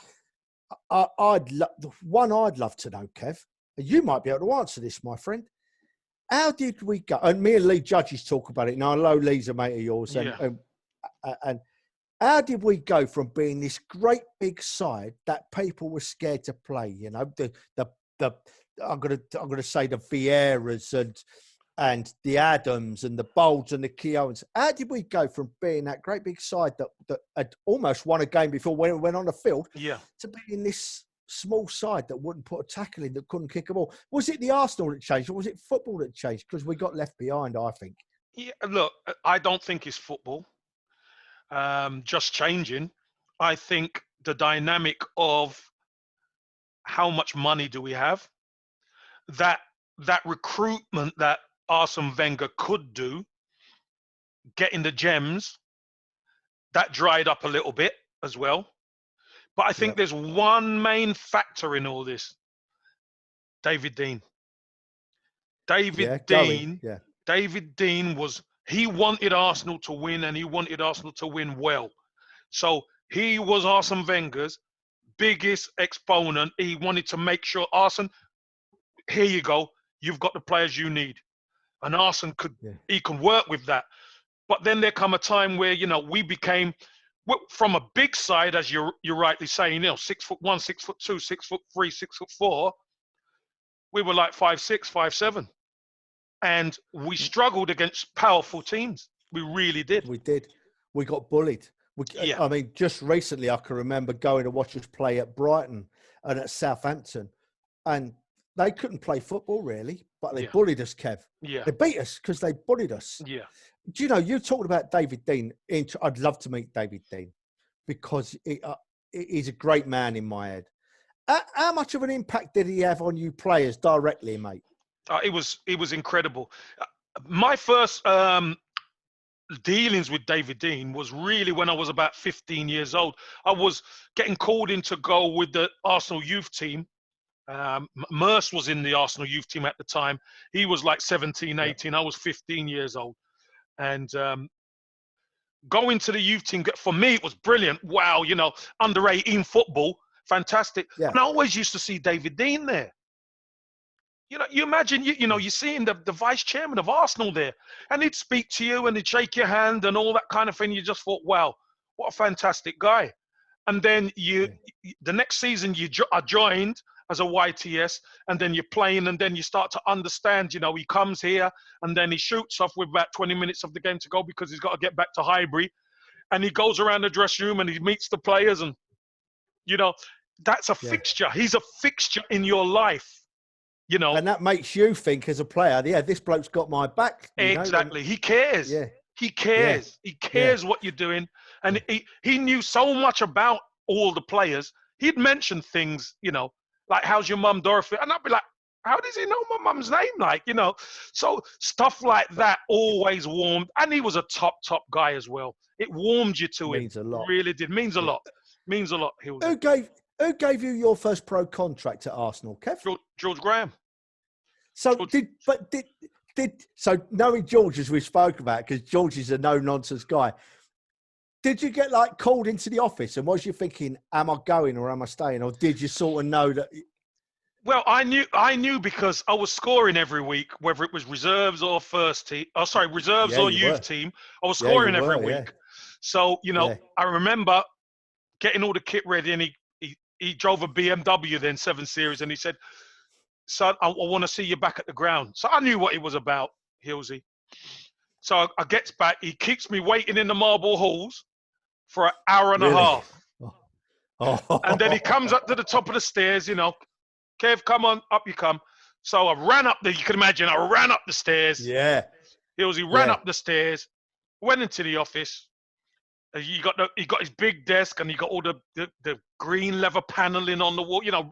I'd love to know, Kev, and you might be able to answer this, my friend. How did we go? And me and Lee Judges talk about it. Now, I know Lee's a mate of yours, and how did we go from being this great big side that people were scared to play? You know, I'm gonna say the Vieiras and the Adams and the Bolds and the Keowans. How did we go from being that great big side that had almost won a game before when it went on the field, to being this small side that wouldn't put a tackle in, that couldn't kick a ball? Was it the Arsenal that changed, or was it football that changed? Because we got left behind, I think. Yeah, look, I don't think it's football just changing. I think the dynamic of how much money do we have, that recruitment that Arsene Wenger could do, getting the gems, that dried up a little bit as well. But I think there's one main factor in all this. David Dein. David Dein he wanted Arsenal to win, and he wanted Arsenal to win well. So he was Arsene Wenger's biggest exponent. He wanted to make sure, Arsene, here you go. You've got the players you need. And Arsene he can work with that. But then there come a time where, you know, we became, from a big side, as you're rightly saying, you know, 6'1", 6'2", 6'3", 6'4", we were like 5'6", 5'7", and we struggled against powerful teams. We really did. We did. We got bullied. I mean, just recently, I can remember going to watch us play at Brighton and at Southampton, and they couldn't play football really, but they bullied us, Kev. Yeah. They beat us because they bullied us. Yeah. Do you know, you talked about David Dein. I'd love to meet David Dein because he's a great man in my head. How much of an impact did he have on you players directly, mate? It was incredible. My first dealings with David Dein was really when I was about 15 years old. I was getting called in to go with the Arsenal youth team. Merce was in the Arsenal youth team at the time. He was like 17, 18. I was 15 years old. And going to the youth team, for me, it was brilliant. Wow, you know, under 18 football, fantastic. Yeah. And I always used to see David Dein there. You know, you imagine, you're seeing the vice chairman of Arsenal there, and he'd speak to you and he'd shake your hand and all that kind of thing. You just thought, wow, what a fantastic guy. And then the next season I joined as a YTS, and then you're playing, and then you start to understand, you know, he comes here and then he shoots off with about 20 minutes of the game to go because he's got to get back to Highbury, and he goes around the dressing room and he meets the players, and, you know, that's a fixture. He's a fixture in your life. You know, and that makes you think as a player, this bloke's got my back. Exactly. He cares. Yeah. He cares. Yeah. He cares what you're doing. And he knew so much about all the players. He'd mention things, you know, like, how's your mum, Dorothy? And I'd be like, how does he know my mum's name? Like, you know, so stuff like that always warmed. And he was a top guy as well. It warmed you to him. Means a lot. Really did. Means a lot. Means a lot. Who gave you your first pro contract at Arsenal, Kev? George Graham. So so knowing George, as we spoke about, because George is a no nonsense guy. Did you get like called into the office and was you thinking, am I going or am I staying? Or did you sort of know that? Well, I knew because I was scoring every week, whether it was reserves or first team. Oh, sorry, reserves or youth team. I was scoring every week. So, you know, I remember getting all the kit ready, and he drove a BMW then, 7 Series, and he said, son, I want to see you back at the ground. So I knew what it was about, Hillsy. So I gets back. He keeps me waiting in the marble halls for an hour and a half. Oh. And then he comes up to the top of the stairs, you know, Kev, come on, up you come. So I ran up you can imagine, I ran up the stairs. Yeah. Hillsy ran up the stairs, went into the office. He got his big desk, and he got all the green leather paneling on the wall, you know,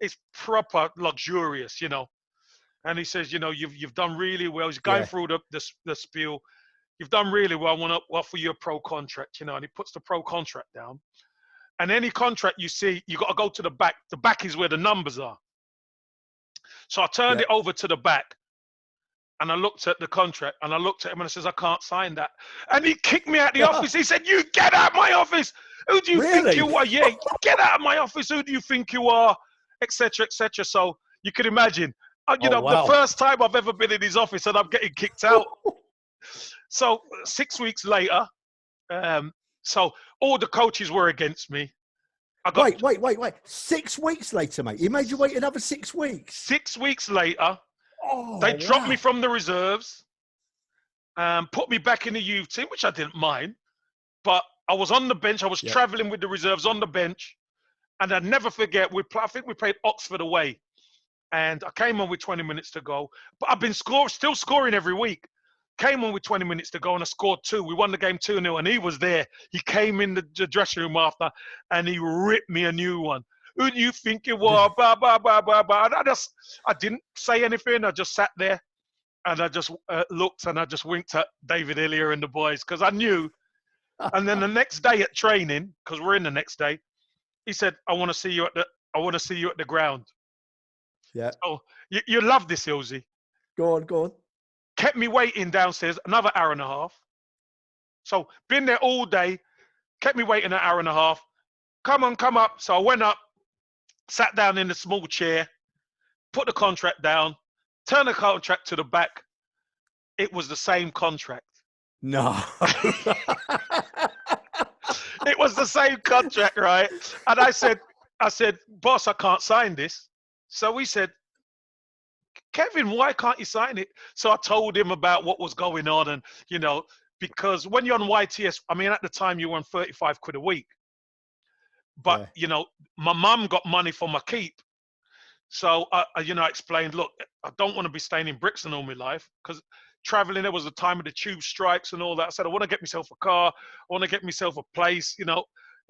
it's proper luxurious, you know. And he says, you know, you've done really well. He's going through the spiel. You've done really well. I want to offer you a pro contract, you know. And he puts the pro contract down. And any contract you see, you got to go to the back. The back is where the numbers are. So I turned it over to the back, and I looked at the contract, and I looked at him, and I says, I can't sign that. And he kicked me out of the office. He said, you get out of my office. Who do you think you are? Yeah, get out of my office. Who do you think you are? Etc. etc. So you can imagine, the first time I've ever been in his office, and I'm getting kicked out. So 6 weeks later, so all the coaches were against me. Wait. 6 weeks later, mate. He made you wait another 6 weeks. 6 weeks later, they dropped me from the reserves, put me back in the youth team, which I didn't mind. But I was on the bench. I was traveling with the reserves on the bench. And I'd never forget, I think we played Oxford away. And I came on with 20 minutes to go. But I've been still scoring every week. Came on with 20 minutes to go, and I scored 2. We won the game 2-0, and he was there. He came in the dressing room after, and he ripped me a new one. Who do you think you were? Blah, blah, blah, blah, blah. And I didn't say anything. I just sat there, and I just looked, and I just winked at David Hillier and the boys, because I knew. And then the next day at training, because we're in the next day, he said, I want to see you at the ground. Yeah. Oh, you love this, Hillsy. Go on. Kept me waiting downstairs another hour and a half. So been there all day, kept me waiting an hour and a half. Come up. So I went up, sat down in the small chair, put the contract down, turned the contract to the back. It was the same contract. No. It was the same contract, right? And I said, boss, I can't sign this. So he said, Kevin, why can't you sign it? So I told him about what was going on, and, you know, because when you're on YTS, I mean, at the time you were on 35 quid a week. But, you know, my mum got money for my keep. So, I explained, look, I don't want to be staying in Brixton all my life, because traveling, there was the time of the tube strikes and all that. I said, I want to get myself a car. I want to get myself a place, you know,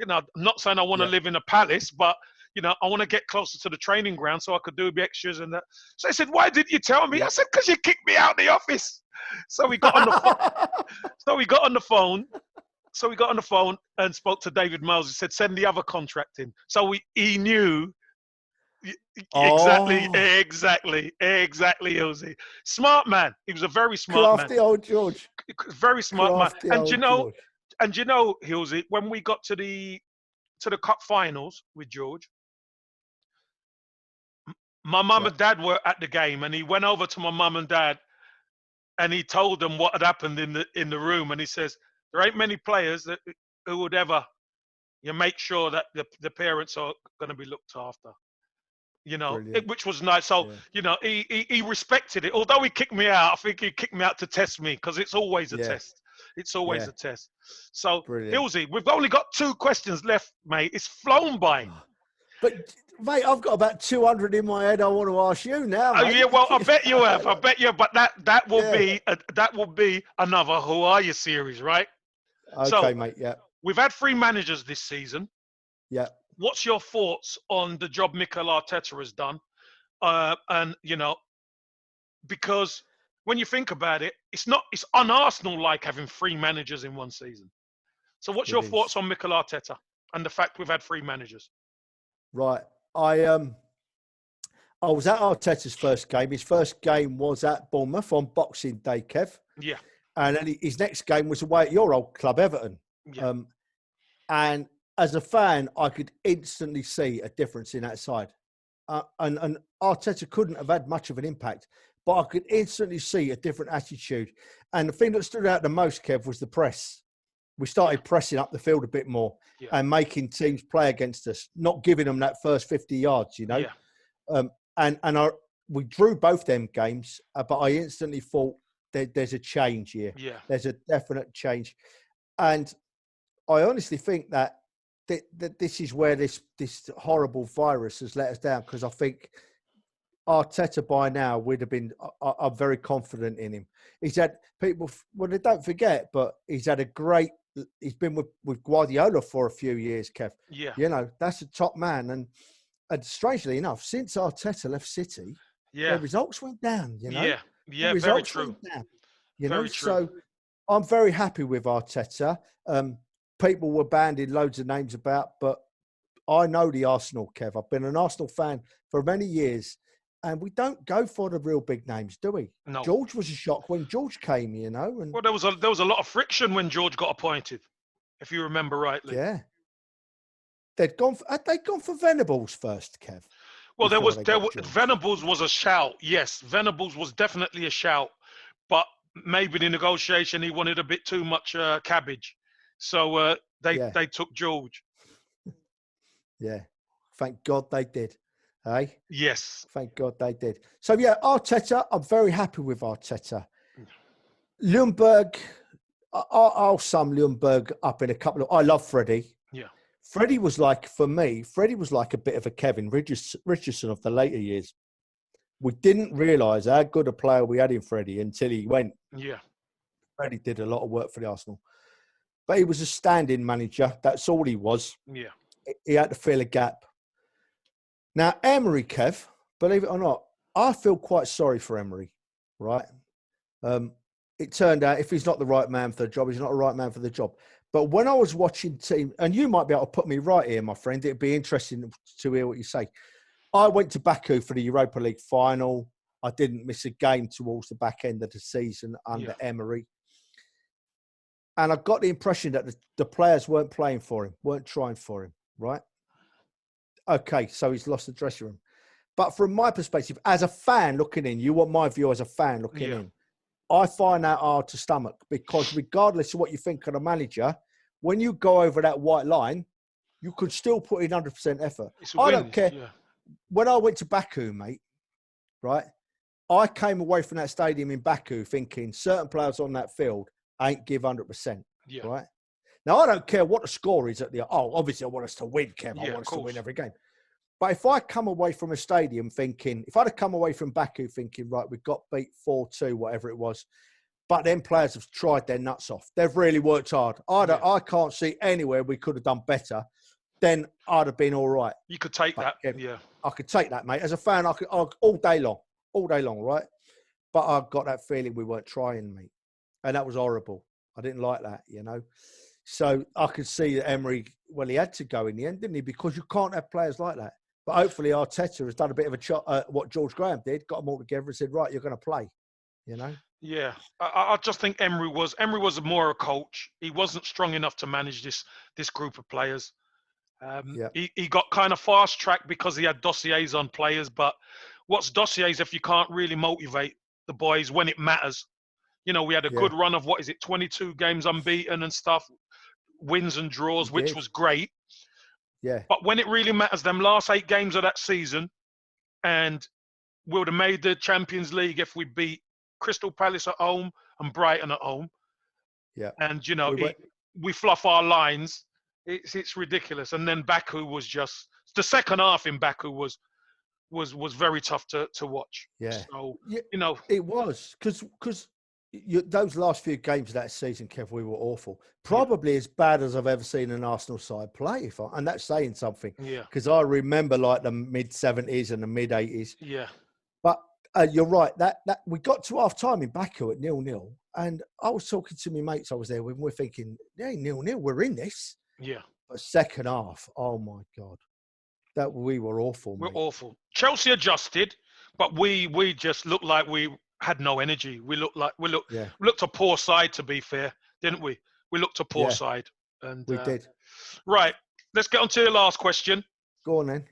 I'm not saying I want to live in a palace, but, you know, I want to get closer to the training ground so I could do the extras and that. So I said, why didn't you tell me? I said, because you kicked me out of the office. So we got on the phone. So we got on the phone and spoke to David Miles. He said, send the other contract in. So he knew. Exactly, Hillsy. Smart man. He was a very smart man. Crafty old George. Very smart man. And you know, Hillsy, when we got to the cup finals with George, my mum and dad were at the game, and he went over to my mum and dad, and he told them what had happened in the room, and he says, there ain't many players who would ever make sure that the parents are going to be looked after. You know, which was nice. So, you know, he respected it. Although he kicked me out, I think he kicked me out to test me, because it's always a test. It's always a test. So, Hillsy, we've only got 2 questions left, mate. It's flown by. But, mate, I've got about 200 in my head I want to ask you now, mate. Yeah, well, I bet you have. I bet you. But that will be another Who Are You series, right? Okay, so, mate, we've had 3 managers this season. Yeah. What's your thoughts on the job Mikel Arteta has done? And because when you think about it, it's un-Arsenal like having 3 managers in one season. So what's It your is. thoughts on Mikel Arteta and the fact we've had 3 managers? Right. I was at Arteta's first game. His first game was at Bournemouth on Boxing Day, Kev. Yeah. And then his next game was away at your old club, Everton. Yeah. And as a fan, I could instantly see a difference in that side. And Arteta couldn't have had much of an impact, but I could instantly see a different attitude. And the thing that stood out the most, Kev, was the press. We started pressing up the field a bit more and making teams play against us, not giving them that first 50 yards, Yeah. We drew both them games, but I instantly thought there's a change here. Yeah. There's a definite change. And I honestly think that this is where this horrible virus has let us down, because I think Arteta by now would have been, I'm very confident in him. He's had people, well, they don't forget, but he's been with Guardiola for a few years, Kev. Yeah. That's a top man. And strangely enough, since Arteta left City, their results went down, Yeah. The results Very true. went down, Very true. So I'm very happy with Arteta. People were banding loads of names about, but I know the Arsenal, Kev. I've been an Arsenal fan for many years, and we don't go for the real big names, do we? No. George was a shock when George came, And well, there was a lot of friction when George got appointed, if you remember rightly. Yeah. Had they gone for Venables first, Kev? Well, Venables was a shout. Yes, Venables was definitely a shout, but maybe the negotiation, he wanted a bit too much cabbage, so they took George. Yeah, thank God they did. Hey? Yes. Thank God they did. So yeah, Arteta, I'm very happy with Arteta. Ljungberg, I'll sum Ljungberg up in a couple of. I love Freddie. Yeah. Freddie was like, for me, Freddie was like a bit of a Kevin Richardson of the later years. We didn't realise how good a player we had in Freddie until he went. Yeah. Freddie did a lot of work for the Arsenal. But he was a standing manager. That's all he was. Yeah. He had to fill a gap. Now, Emery, Kev, believe it or not, I feel quite sorry for Emery, right? It turned out if he's not the right man for the job, he's not the right man for the job. But when I was watching team, and you might be able to put me right here, my friend, it'd be interesting to hear what you say. I went to Baku for the Europa League final. I didn't miss a game towards the back end of the season under Emery. And I got the impression that the players weren't playing for him, weren't trying for him, right? Okay, so he's lost the dressing room. But from my perspective, as a fan looking in, you want my view as a fan looking in, I find that hard to stomach, because regardless of what you think of the manager, when you go over that white line, you could still put in 100% effort. I don't care. Yeah. When I went to Baku, mate, right, I came away from that stadium in Baku thinking certain players on that field ain't give 100%, right? Now, I don't care what the score is obviously I want us to win, Kev. I want us to win every game. But if I come away from a stadium thinking, if I'd have come away from Baku thinking, right, we got beat 4-2, whatever it was, but then players have tried their nuts off. They've really worked hard. I can't see anywhere we could have done better. Then I'd have been all right. You could take that, yeah. I could take that, mate. As a fan, I could all day long, right? But I got that feeling we weren't trying, mate. And that was horrible. I didn't like that, So I could see that Emery, well, he had to go in the end, didn't he? Because you can't have players like that. But hopefully Arteta has done a bit of what George Graham did, got them all together and said, right, you're going to play, Yeah, I just think Emery was more a coach. He wasn't strong enough to manage this group of players. He got kind of fast-tracked because he had dossiers on players, but what's dossiers if you can't really motivate the boys when it matters? We had a good run of, 22 games unbeaten and stuff, wins and draws, which was great. Yeah. But when it really matters, them last 8 games of that season, and we would have made the Champions League if we beat Crystal Palace at home and Brighton at home. Yeah. And, we fluff our lines. It's ridiculous. And then Baku was just, the second half in Baku was very tough to watch. Yeah. So, it was because those last few games of that season, Kev, we were awful. Probably as bad as I've ever seen an Arsenal side play. And that's saying something. Yeah. Because I remember like the mid-70s and the mid-80s. Yeah. But you're right. That we got to half-time in Baku at 0-0. And I was talking to my mates I was there with, and we're thinking, hey, 0-0, we're in this. Yeah. But second half, oh, my God. We were awful, We're mate. awful. Chelsea adjusted, but we just looked like we had no energy. We looked a poor side, to be fair, didn't we? We looked a poor side. And we did. Right. Let's get on to the last question. Go on then.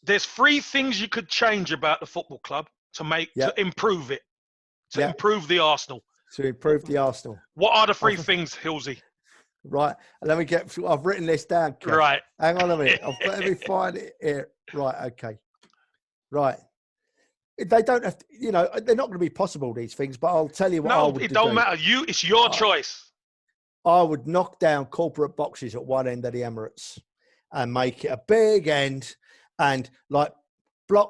There's 3 things you could change about the football club to improve it, improve the Arsenal. To improve the Arsenal. What are the 3 things, Hillsy? Right. I've written this down, Kev. Right. Hang on a minute. Let me find it here. Right. Okay. Right. They don't have to, they're not going to be possible, these things, but I'll tell you what I would do. No, it don't matter. It's your choice. I would knock down corporate boxes at one end of the Emirates and make it a big end. And like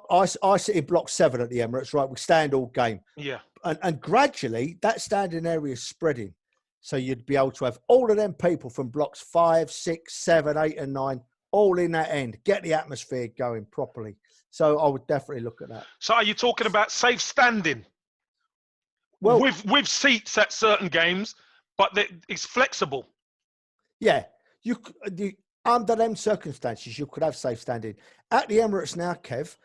I sit in block 7 at the Emirates, right? We stand all game. Yeah. And gradually that standing area is spreading. So you'd be able to have all of them people from blocks 5, 6, 7, 8, and 9, all in that end. Get the atmosphere going properly. So I would definitely look at that. So are you talking about safe standing? Well, with seats at certain games, but it's flexible. Yeah. Under them circumstances, you could have safe standing. At the Emirates now, Kev,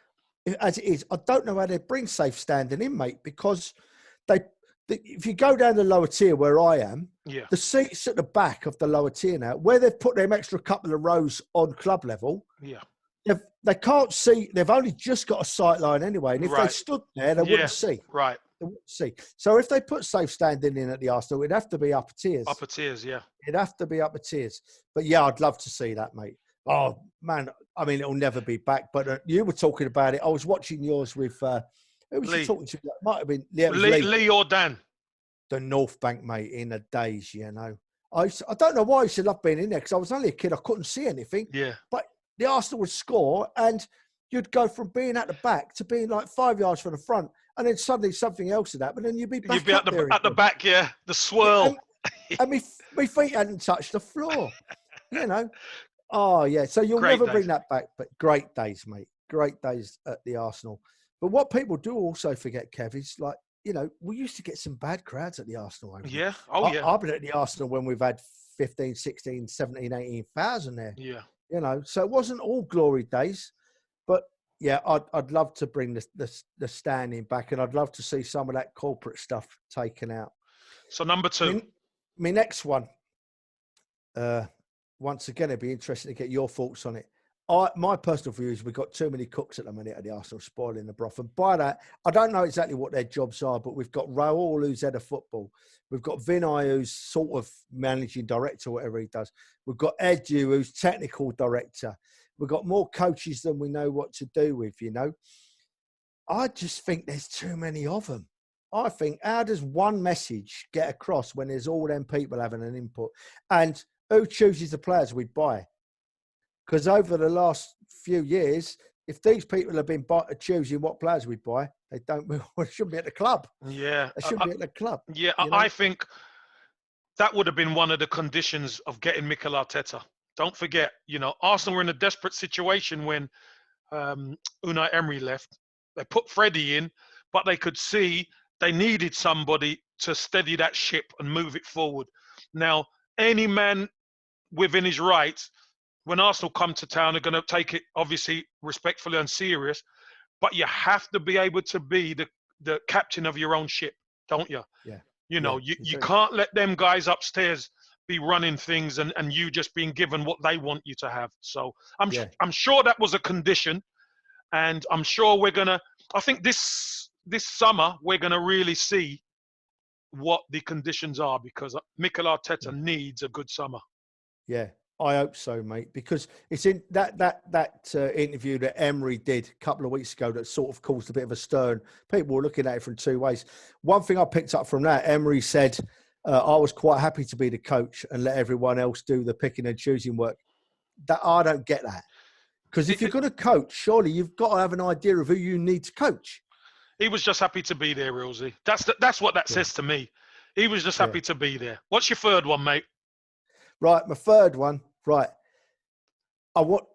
as it is, I don't know how they bring safe standing in, mate, because if you go down the lower tier where I am, the seats at the back of the lower tier now, where they've put them extra couple of rows on club level, they can't see. They've only just got a sight line anyway, and if they stood there, they wouldn't see. Right. They wouldn't see. So if they put safe standing in at the Arsenal, it'd have to be upper tiers. Upper tiers, yeah. It'd have to be upper tiers. But yeah, I'd love to see that, mate. Oh man, I mean, it'll never be back. But you were talking about it. I was watching yours with. Who was you talking to? It might have been Lee or Dan. The North Bank, mate, in the days, I don't know why I used to love being in there, because I was only a kid. I couldn't see anything. Yeah. But the Arsenal would score, and you'd go from being at the back to being like 5 yards from the front, and then suddenly something else would happen, and you'd be back at the back, the swirl. And my feet hadn't touched the floor, Oh, yeah. So you'll never bring that back, but great days, mate. Great days at the Arsenal. But what people do also forget, Kev, is like, we used to get some bad crowds at the Arsenal. Yeah. I've been at the Arsenal when we've had 15, 16, 17, 18,000 there. Yeah. So it wasn't all glory days, but yeah, I'd love to bring the standing back, and I'd love to see some of that corporate stuff taken out. So number 2. My next one, once again, it'd be interesting to get your thoughts on it. My personal view is we've got too many cooks at the minute at the Arsenal spoiling the broth. And by that, I don't know exactly what their jobs are, but we've got Raul, who's head of football. We've got Vinay, who's sort of managing director, whatever he does. We've got Edu, who's technical director. We've got more coaches than we know what to do with, I just think there's too many of them. I think, how does one message get across when there's all them people having an input? And who chooses the players we buy? Because over the last few years, if these people have been choosing what players we buy, they shouldn't be at the club. Yeah. They shouldn't be at the club. Yeah, I think that would have been one of the conditions of getting Mikel Arteta. Don't forget, Arsenal were in a desperate situation when Unai Emery left. They put Freddie in, but they could see they needed somebody to steady that ship and move it forward. Now, any man within his rights, when Arsenal come to town, are going to take it obviously respectfully and serious, but you have to be able to be the captain of your own ship, don't you? Yeah. You can't let them guys upstairs be running things and you just being given what they want you to have. So I'm sure that was a condition, and I'm sure I think this summer we're going to really see what the conditions are, because Mikel Arteta needs a good summer. Yeah. I hope so, mate, because it's in that interview that Emery did a couple of weeks ago that sort of caused a bit of a stir. People were looking at it from 2 ways. One thing I picked up from that, Emery said, I was quite happy to be the coach and let everyone else do the picking and choosing work. That I don't get that. Because if you're going to coach, surely you've got to have an idea of who you need to coach. He was just happy to be there, Hillsy. That's what that says to me. He was just happy to be there. What's your third one, mate? Right, my third one. Right,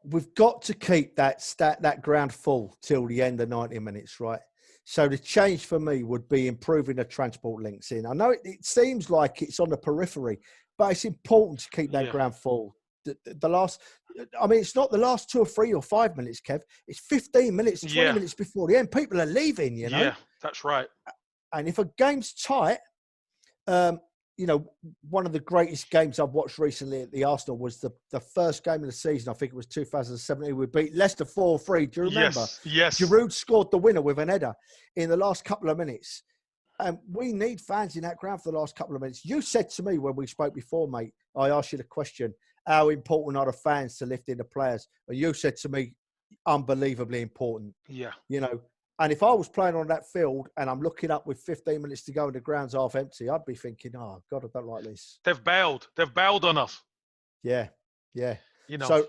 we've got to keep that ground full till the end of 90 minutes, right? So the change for me would be improving the transport links in. I know it seems like it's on the periphery, but it's important to keep that ground full. It's not the last 2 or 3 or 5 minutes, Kev. It's 15 minutes, 20 minutes before the end. People are leaving, you know? Yeah, that's right. And if a game's tight, one of the greatest games I've watched recently at the Arsenal was the first game of the season. I think it was 2017. We beat Leicester 4-3. Do you remember? Yes. Giroud scored the winner with an header in the last couple of minutes. And we need fans in that ground for the last couple of minutes. You said to me when we spoke before, mate, I asked you the question, how important are the fans to lift in the players? And you said to me, unbelievably important. Yeah. You know, and if I was playing on that field and I'm looking up with 15 minutes to go and the ground's half empty, I'd be thinking, oh, God, I don't like this. They've bailed on us. Yeah. You know. So,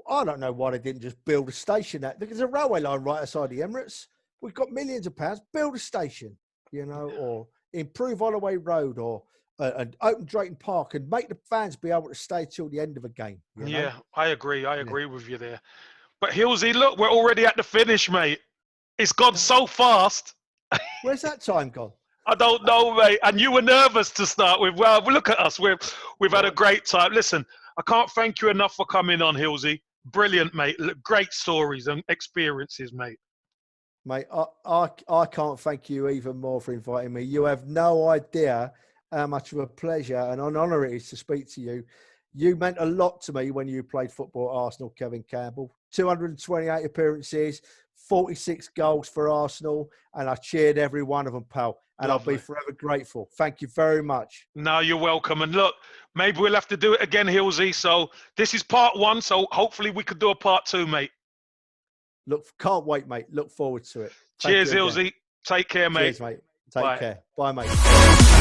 I don't know why they didn't just build a station. There's a railway line right outside the Emirates. We've got millions of pounds. Build a station, or improve Holloway Road or open Drayton Park and make the fans be able to stay till the end of a game. Yeah, I agree. I agree with you there. But Hillsy, look, we're already at the finish, mate. It's gone so fast. Where's that time gone? I don't know, mate. And you were nervous to start with. Well, look at us. We've had a great time. Listen, I can't thank you enough for coming on, Hillsy. Brilliant, mate. Great stories and experiences, mate. Mate, I can't thank you even more for inviting me. You have no idea how much of a pleasure and an honour it is to speak to you. You meant a lot to me when you played football at Arsenal, Kevin Campbell. 228 appearances, 46 goals for Arsenal, and I cheered every one of them, pal. And Lovely. I'll be forever grateful. Thank you very much. No, you're welcome. And look, maybe we'll have to do it again, Hillsy. So this is part 1, so hopefully we could do a part 2, mate. Look, can't wait, mate. Look forward to it. Cheers, Hillsy. Take care, mate. Cheers, mate. Take care. Bye, mate.